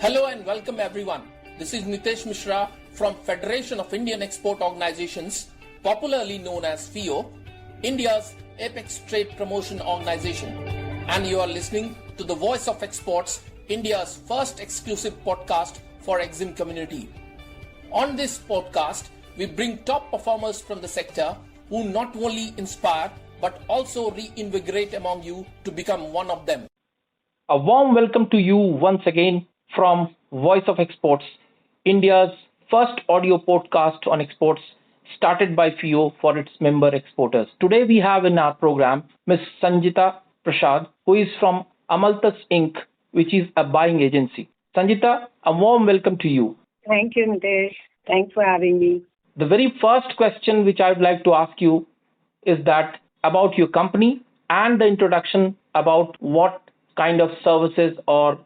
Hello and welcome everyone. This is Nitesh Mishra from Federation of Indian Export Organizations, popularly known as FIO, India's apex trade promotion organization. And you are listening to the Voice of Exports, India's first exclusive podcast for EXIM community. On this podcast, we bring top performers from the sector who not only inspire but also reinvigorate among you to become one of them. A warm welcome to you once again from Voice of Exports, India's first audio podcast on exports started by FIO for its member exporters. Today we have in our program Ms. Sanjita Prasad, who is from Amaltas Inc, which is a buying agency. Sanjita, a warm welcome to you. Thank you, Nitesh. Thanks for having me. The very first question which I would like to ask you is that about your company and the introduction about what kind of services or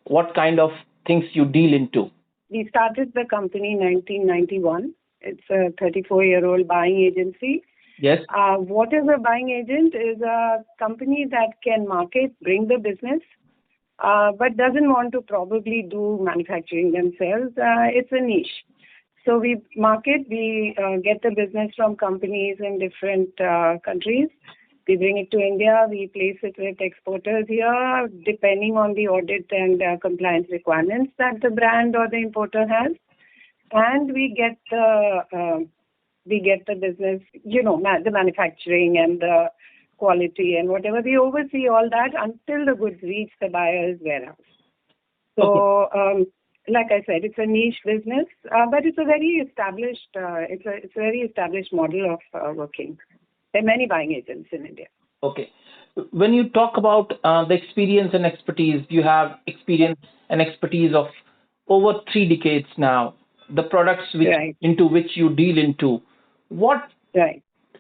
what kind of things you deal into. We started the company in 1991. It's a 34-year-old buying agency. Yes. What is a buying agent? Is a company that can market, bring the business, but doesn't want to probably do manufacturing themselves. It's a niche. So we market, we get the business from companies in different countries. We bring it to India, we place it with exporters here, depending on the audit and compliance requirements that the brand or the importer has. And we get the business, the manufacturing and the quality and whatever. We oversee all that until the goods reach the buyer's warehouse. So, like I said, it's a niche business, but it's a very established, it's a very established model of working. There are many buying agents in India. Okay. When you talk about the experience and expertise, you have experience and expertise of over 3 decades now. The products into which you deal into. What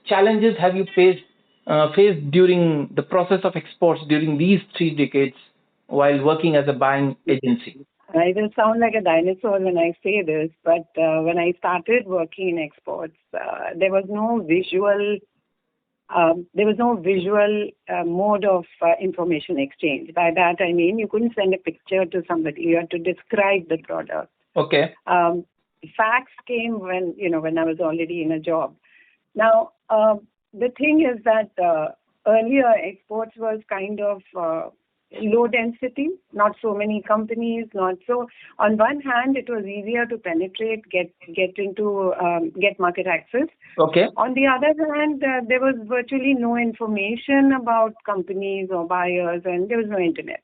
challenges have you faced during the process of exports during these 3 decades while working as a buying agency? I will sound like a dinosaur when I say this, but when I started working in exports, there was no visual mode of information exchange. By that I mean you couldn't send a picture to somebody; you had to describe the product. Okay. Fax came when I was already in a job. Now the thing is that earlier exports was kind of low density, not so many companies, not so. On one hand, it was easier to penetrate, get market access. Okay. On the other hand, there was virtually no information about companies or buyers, and there was no internet.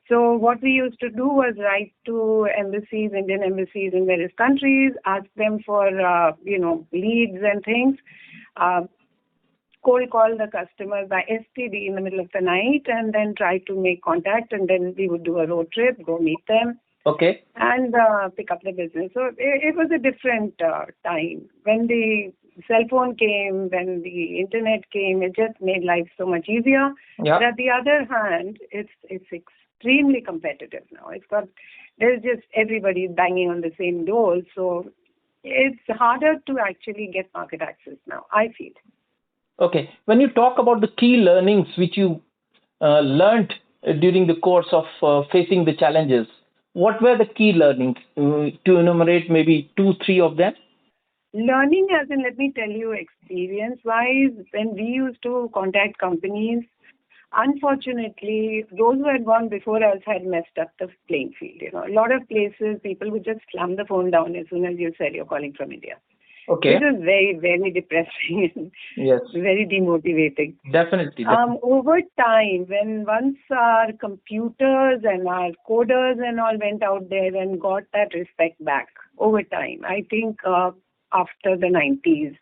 So what we used to do was write to embassies, Indian embassies in various countries, ask them for leads and things. Cold call the customers by STD in the middle of the night and then try to make contact, and then we would do a road trip, go meet them. Okay. And pick up the business. So it was a different time. When the cell phone came, when the internet came, it just made life so much easier. Yeah. But on the other hand, it's extremely competitive now. There's just everybody banging on the same door. So it's harder to actually get market access now, I feel. Okay. When you talk about the key learnings which you learned during the course of facing the challenges, what were the key learnings? To enumerate maybe 2, 3 of them? Learning as in, let me tell you, experience-wise, when we used to contact companies, unfortunately, those who had gone before us had messed up the playing field. A lot of places, people would just slam the phone down as soon as you said you're calling from India. Okay. It was very, very depressing and yes, very demotivating. Definitely. Over time, once our computers and our coders and all went out there and got that respect back over time, I think after the 90s,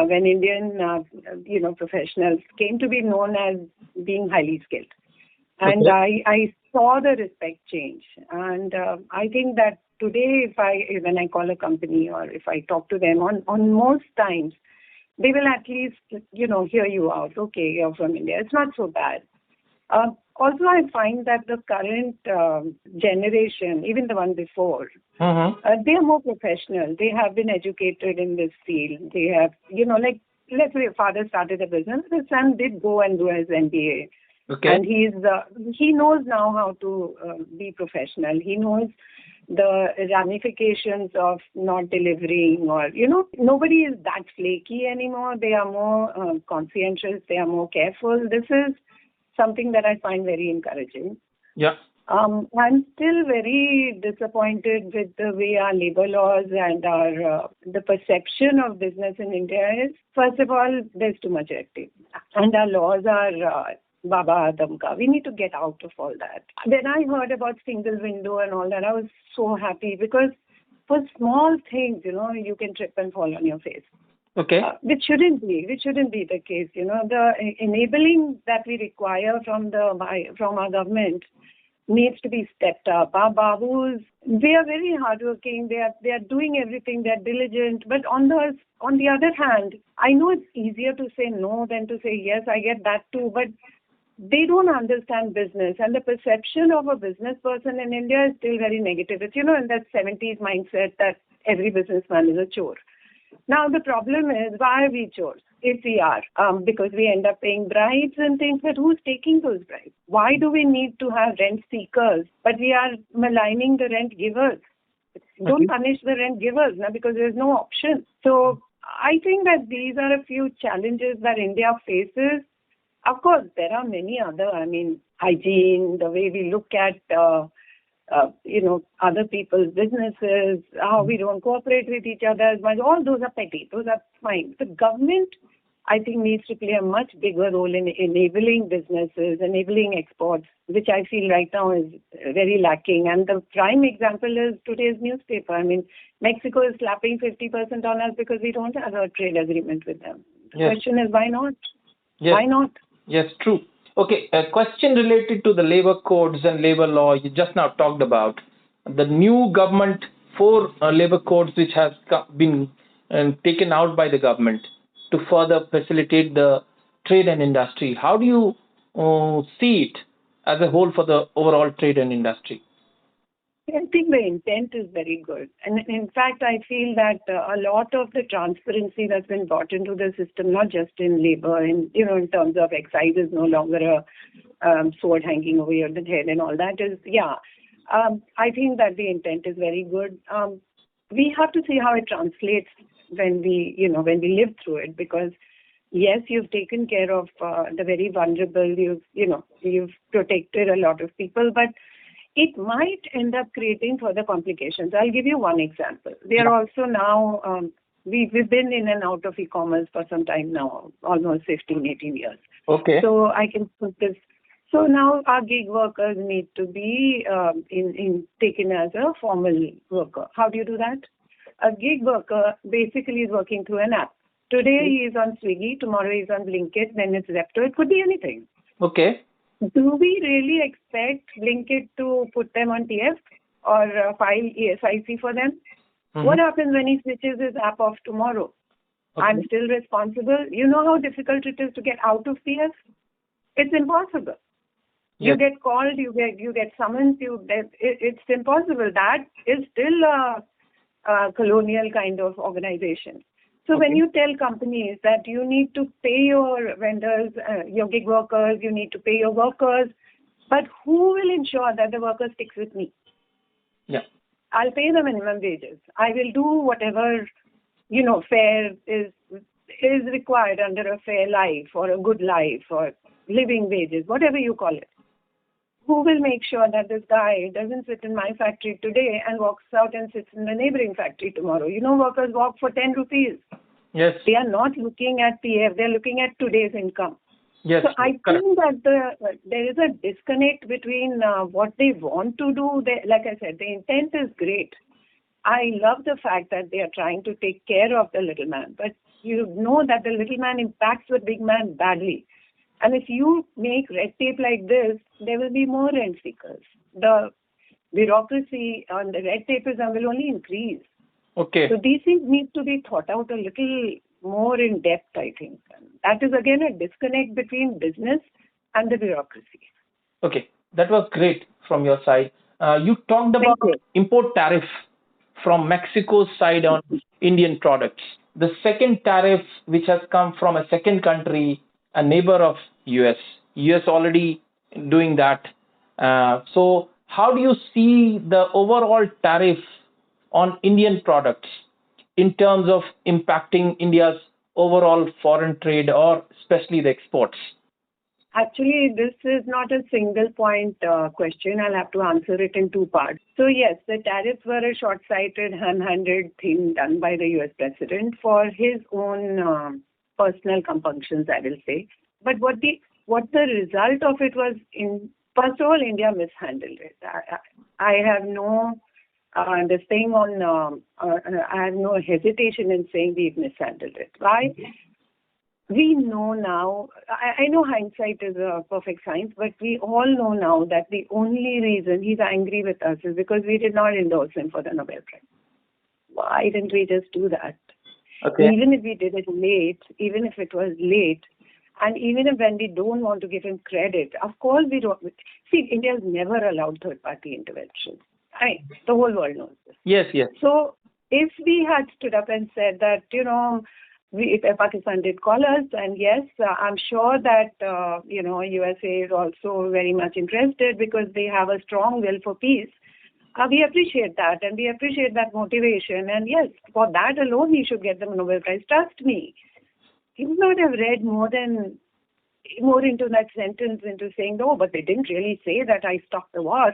when Indian professionals came to be known as being highly skilled. And I saw the respect change. And I think that today, when I call a company or if I talk to them, on most times, they will at least, hear you out. Okay, you're from India. It's not so bad. Also, I find that the current generation, even the one before, they are more professional. They have been educated in this field. They have, let's say your father started a business, the son did go and do his MBA. Okay. And he knows now how to be professional. He knows the ramifications of not delivering, or nobody is that flaky anymore. They are more conscientious. They are more careful. This is something that I find very encouraging. Yeah. I'm still very disappointed with the way our labor laws and our the perception of business in India is. First of all, there's too much red tape, and our laws are Baba Adamka. We need to get out of all that. When I heard about single window and all that, I was so happy, because for small things, you can trip and fall on your face. Okay. Which shouldn't be the case. The enabling that we require from our government needs to be stepped up. Our babus, they are very hardworking. They are doing everything. They're diligent. But on the other hand, I know it's easier to say no than to say yes. I get that too. But they don't understand business, and the perception of a business person in India is still very negative. It's in that 70s mindset that every businessman is a chore. Now the problem is, why are we chores? If we are, because we end up paying bribes and things, but who's taking those bribes? Why do we need to have rent seekers, but we are maligning the rent givers? Don't punish the rent givers now, because there's no option. So I think that these are a few challenges that India faces. Of course, there are many other, hygiene, the way we look at, other people's businesses, how we don't cooperate with each other as much. All those are petty. Those are fine. The government, I think, needs to play a much bigger role in enabling businesses, enabling exports, which I feel right now is very lacking. And the prime example is today's newspaper. Mexico is slapping 50% on us because we don't have a trade agreement with them. The question is, why not? Yes. Why not? Yes, true. Okay, a question related to the labor codes and labor law you just now talked about. The new government, 4 labor codes which has been taken out by the government to further facilitate the trade and industry. How do you see it as a whole for the overall trade and industry? I think the intent is very good. And in fact, I feel that a lot of the transparency that's been brought into the system, not just in labor, in terms of excise is no longer a sword hanging over your head and all that is, I think that the intent is very good. We have to see how it translates when we live through it, because yes, you've taken care of the very vulnerable, you've protected a lot of people, but it might end up creating further complications. I'll give you one example. We are also now, we've been in and out of e-commerce for some time now, almost 15, 18 years. Okay. So I can put this. So now our gig workers need to be taken as a formal worker. How do you do that? A gig worker basically is working through an app. Today he is on Swiggy, tomorrow he is on Blinkit, then it's Zepto. It could be anything. Okay. Do we really expect Blinkit to put them on TF or file ESIC for them? Mm-hmm. What happens when he switches his app off tomorrow? Okay. I'm still responsible. You know how difficult it is to get out of TF? It's impossible. Yes. You get called, you get summoned, it's impossible. That is still a colonial kind of organization. So when you tell companies that you need to pay your vendors, your gig workers, you need to pay your workers, but who will ensure that the worker sticks with me? Yeah. I'll pay the minimum wages. I will do whatever, fair is required under a fair life or a good life or living wages, whatever you call it. Who will make sure that this guy doesn't sit in my factory today and walks out and sits in the neighboring factory tomorrow? Workers walk for 10 rupees. Yes. They are not looking at PF. They're looking at today's income. Yes. So I think that there is a disconnect between what they want to do. Like I said, the intent is great. I love the fact that they are trying to take care of the little man. But you know that the little man impacts the big man badly. And if you make red tape like this, there will be more rent seekers. The bureaucracy on the red tapeism will only increase. Okay. So these things need to be thought out a little more in depth, I think. And that is again a disconnect between business and the bureaucracy. Okay. That was great from your side. You talked about import tariff from Mexico's side on Indian products. The second tariff, which has come from a second country, a neighbor of US, US already doing that. So how do you see the overall tariff on Indian products in terms of impacting India's overall foreign trade or especially the exports? Actually, this is not a single point question. I'll have to answer it in two parts. So yes, the tariffs were a short-sighted, ham-handed thing done by the US president for his own personal compunctions, I will say. But what the result of it was, first of all, India mishandled it. I have no I have no hesitation in saying we've mishandled it. Why? We know now, I know hindsight is a perfect science, but we all know now that the only reason he's angry with us is because we did not endorse him for the Nobel Prize. Why didn't we just do that? Okay. Even if we did it late, even if it was late, and even if when we don't want to give him credit, of course we don't. See, India has never allowed third-party intervention. The whole world knows this. Yes, yes. So if we had stood up and said that, if Pakistan did call us, and yes, I'm sure that, USA is also very much interested because they have a strong will for peace. We appreciate that, and we appreciate that motivation. And yes, for that alone, he should get the Nobel Prize. Trust me. He would not have read more into that sentence, into saying, no, but they didn't really say that I stopped the war.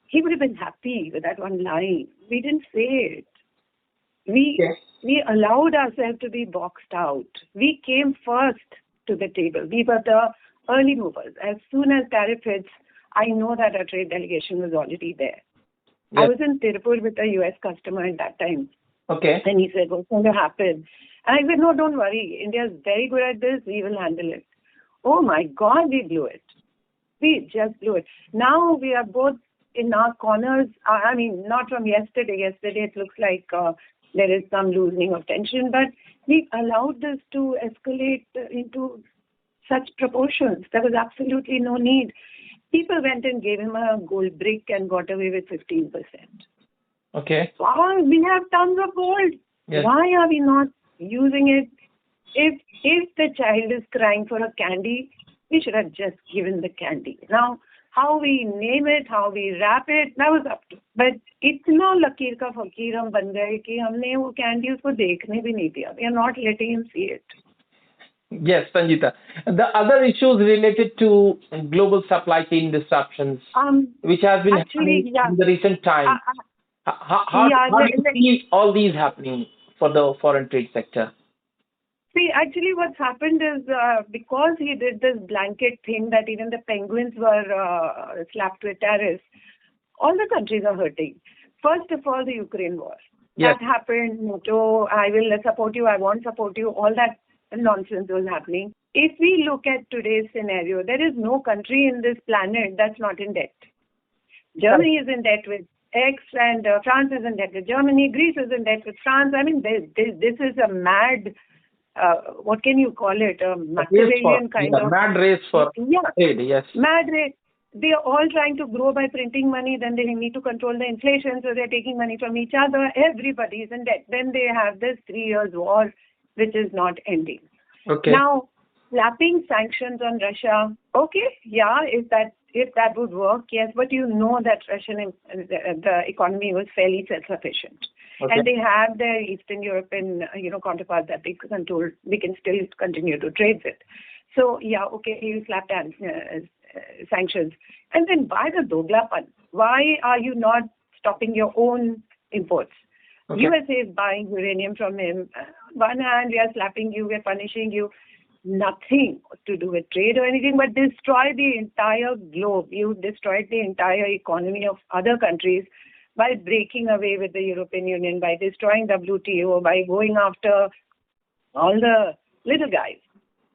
He would have been happy with that one line. We didn't say it. We allowed ourselves to be boxed out. We came first to the table. We were the early movers. As soon as tariff hits, I know that our trade delegation was already there. Yes. I was in Tirupur with a US customer at that time. Okay. And he said, what's going to happen? And I said, no, don't worry. India is very good at this. We will handle it. Oh my God, we blew it. We just blew it. Now we are both in our corners. I mean, not from yesterday. Yesterday it looks like there is some loosening of tension, but we allowed this to escalate into such proportions. There was absolutely no need. People went and gave him a gold brick and got away with 15%. Okay. Wow, we have tons of gold. Yes. Why are we not using it? If the child is crying for a candy, we should have just given the candy. Now, how we name it, how we wrap it, that was up to. But इतना लकीर का फकीर हम बन गए कि हमने वो candy उसको देखने भी नहीं दिया. We are not letting him see it. Yes, Sanjita. The other issues related to global supply chain disruptions, which has been happening in the recent time. How do you see all these happening for the foreign trade sector? See, actually what's happened is because he did this blanket thing that even the penguins were slapped with tariffs, all the countries are hurting. First of all, the Ukraine war. Yes. That happened. NATO, I will support you, I won't support you, all that nonsense was happening. If we look at today's scenario, there is no country in this planet that's not in debt. Germany is in debt with X, and France is in debt with Germany, Greece is in debt with France. I mean, this is a mad, what can you call it? A Machiavellian kind of... Mad race for trade, yes. Mad race. They are all trying to grow by printing money, then they need to control the inflation, so they're taking money from each other. Everybody is in debt. Then they have this 3 years war, which is not ending. Okay. Now, slapping sanctions on Russia, okay, yeah, if that would work, yes, but you know that the economy was fairly self-sufficient. Okay. And they have their Eastern European, counterparts that they control. They can still continue to trade with. So, yeah, okay, you slapped sanctions. And then why the doglapan? Why are you not stopping your own imports? Okay. USA is buying uranium from him. On one hand, we are slapping you, we are punishing you. Nothing to do with trade or anything, but destroy the entire globe. You destroyed the entire economy of other countries by breaking away with the European Union, by destroying WTO, by going after all the little guys.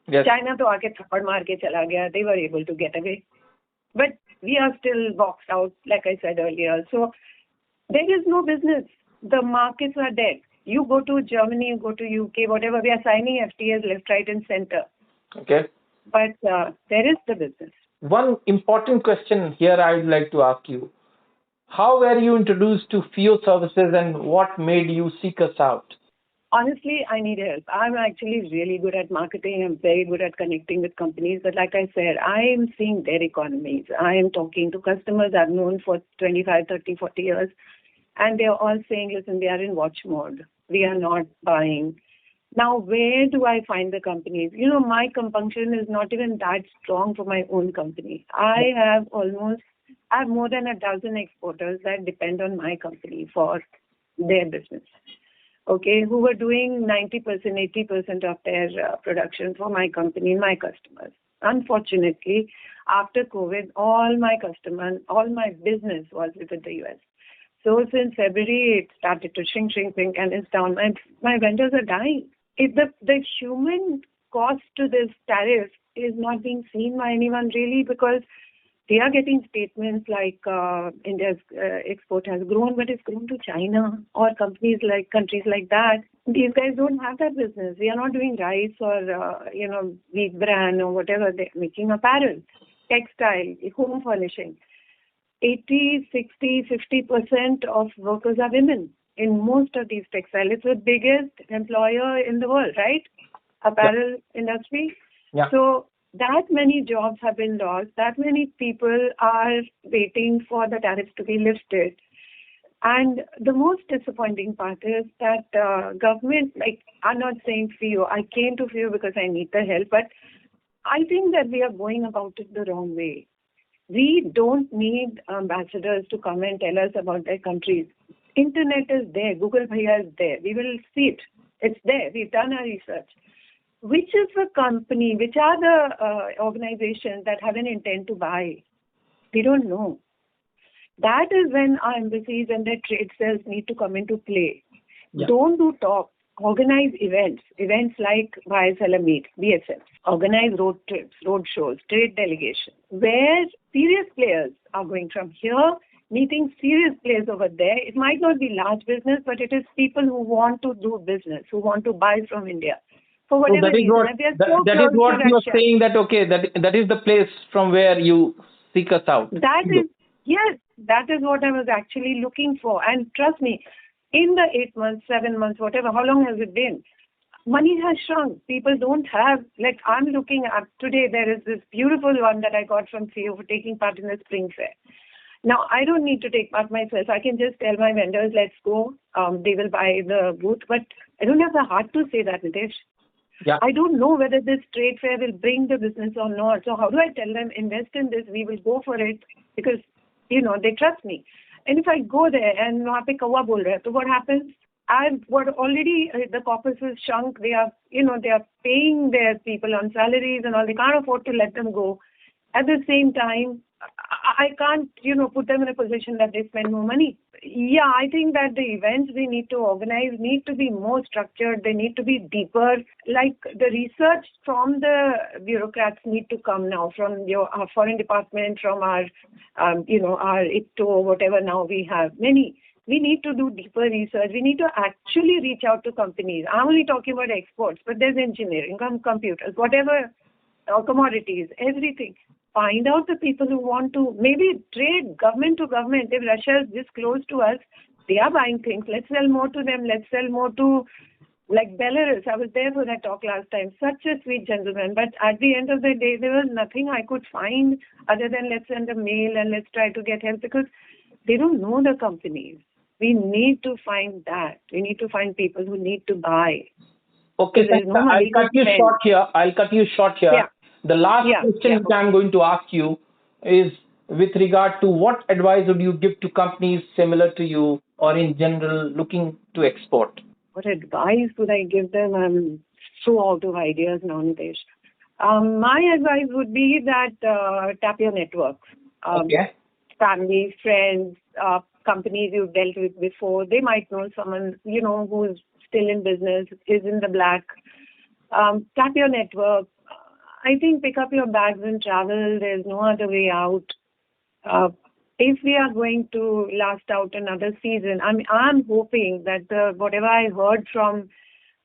Yes. China to aake thapad maar ke chala gaya. They were able to get away. But we are still boxed out, like I said earlier. So there is no business. The markets are dead. You go to Germany, you go to UK, whatever. We are signing FTAs left, right, and center. Okay. But there is the business. One important question here I would like to ask you. How were you introduced to FIO services and what made you seek us out? Honestly, I need help. I'm actually really good at marketing. I'm very good at connecting with companies. But like I said, I am seeing their economies. I am talking to customers I've known for 25, 30, 40 years. And they're all saying, listen, we are in watch mode. We are not buying. Now, where do I find the companies? My compunction is not even that strong for my own company. I have more than a dozen exporters that depend on my company for their business. Okay, who were doing 90%, 80% of their production for my company, my customers. Unfortunately, after COVID, all my business was within the US. So since February, it started to shrink, and it's down. My vendors are dying. The human cost to this tariff is not being seen by anyone really, because they are getting statements like India's export has grown, but it's grown to China or countries like that. These guys don't have that business. We are not doing rice or wheat bran or whatever. They're making apparel, textile, home furnishing. 80, 60, 50% of workers are women in most of these textiles. It's the biggest employer in the world, right? Apparel industry. Yeah. So that many jobs have been lost. That many people are waiting for the tariffs to be lifted. And the most disappointing part is that government, I'm not saying FIO. I came to FIO because I need the help, but I think that we are going about it the wrong way. We don't need ambassadors to come and tell us about their countries. Internet is there. Google Bhaiya is there. We will see it. It's there. We've done our research. Which is the company, which are the organizations that have an intent to buy? We don't know. That is when our embassies and their trade cells need to come into play. Yeah. Don't do talk. Organize events like YSL Meet, BSF. Organize road trips, road shows, trade delegations, where serious players are going from here, meeting serious players over there. It might not be large business, but it is people who want to do business, who want to buy from India. For whatever reason. That is what you are saying, that okay, that is the place from where you seek us out. Yes, that is what I was actually looking for. And trust me, in the 8 months, 7 months, whatever, how long has it been? Money has shrunk. People don't have, I'm looking at today, there is this beautiful one that I got from CEO for taking part in the spring fair. Now, I don't need to take part myself. I can just tell my vendors, let's go. They will buy the booth. But I don't have the heart to say that, Nitesh. Yeah. I don't know whether this trade fair will bring the business or not. So how do I tell them, invest in this, we will go for it? Because, they trust me. And if I go there and wahan pe kawa bol raha hai, so what happens? Already the corpus is shrunk. They are paying their people on salaries and all. They can't afford to let them go. At the same time, I can't, put them in a position that they spend more money. Yeah, I think that the events we need to organize need to be more structured. They need to be deeper. Like the research from the bureaucrats need to come now, from our foreign department, from our, our ITO, whatever now we have. We need to do deeper research. We need to actually reach out to companies. I'm only talking about exports, but there's engineering, computers, whatever, commodities, everything. Find out the people who want to maybe trade government to government. If Russia is this close to us, they are buying things. Let's sell more to them. Let's sell more to, Belarus. I was there for that talk last time. Such a sweet gentleman. But at the end of the day, there was nothing I could find other than let's send a mail and let's try to get help, because they don't know the companies. We need to find that. We need to find people who need to buy. Okay, I'll cut you short here. Yeah. The last question which I'm going to ask you is with regard to what advice would you give to companies similar to you or in general looking to export? What advice would I give them? I'm so out of ideas now, Nitesh. My advice would be that tap your network. Family, friends, companies you've dealt with before. They might know someone, who's still in business, is in the black. Tap your network. I think pick up your bags and travel. There's no other way out. If we are going to last out another season, I'm hoping that whatever I heard from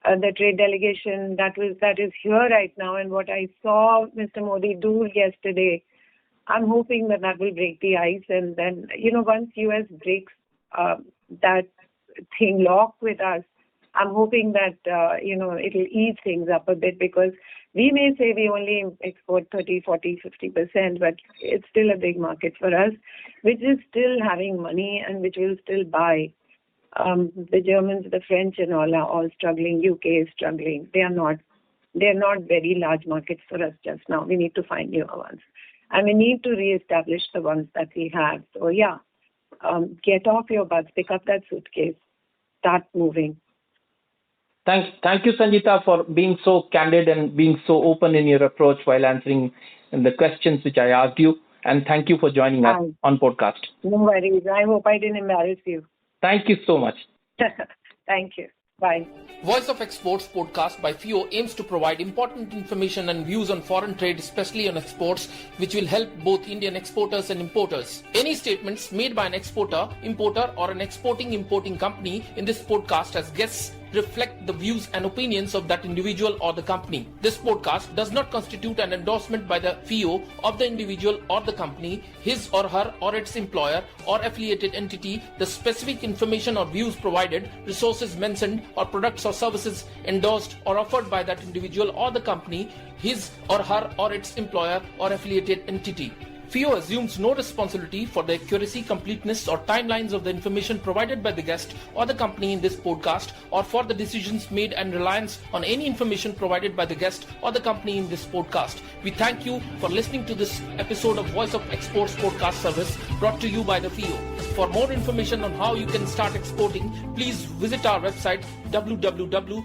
the trade delegation that is here right now, and what I saw Mr. Modi do yesterday, I'm hoping that will break the ice. And then, once US breaks that thing lock with us, I'm hoping that, it'll ease things up a bit, because we may say we only export 30, 40, 50%, but it's still a big market for us, which is still having money and which will still buy. The Germans, the French and all are all struggling. UK is struggling. They're not very large markets for us just now. We need to find newer ones. And we need to reestablish the ones that we have. So get off your butts, pick up that suitcase, start moving. Thank you, Sanjita, for being so candid and being so open in your approach while answering the questions which I asked you. And thank you for joining us on podcast. No worries. I hope I didn't embarrass you. Thank you so much. Thank you. Bye. Voice of Exports podcast by FIO aims to provide important information and views on foreign trade, especially on exports, which will help both Indian exporters and importers. Any statements made by an exporter, importer, or an importing company in this podcast as guests reflect the views and opinions of that individual or the company. This podcast does not constitute an endorsement by the FIO of the individual or the company, his or her or its employer or affiliated entity, the specific information or views provided, resources mentioned, or products or services endorsed or offered by that individual or the company, his or her or its employer or affiliated entity. FIO assumes no responsibility for the accuracy, completeness, or timelines of the information provided by the guest or the company in this podcast, or for the decisions made and reliance on any information provided by the guest or the company in this podcast. We thank you for listening to this episode of Voice of Exports podcast service brought to you by the FIO. For more information on how you can start exporting, please visit our website www.fio.org.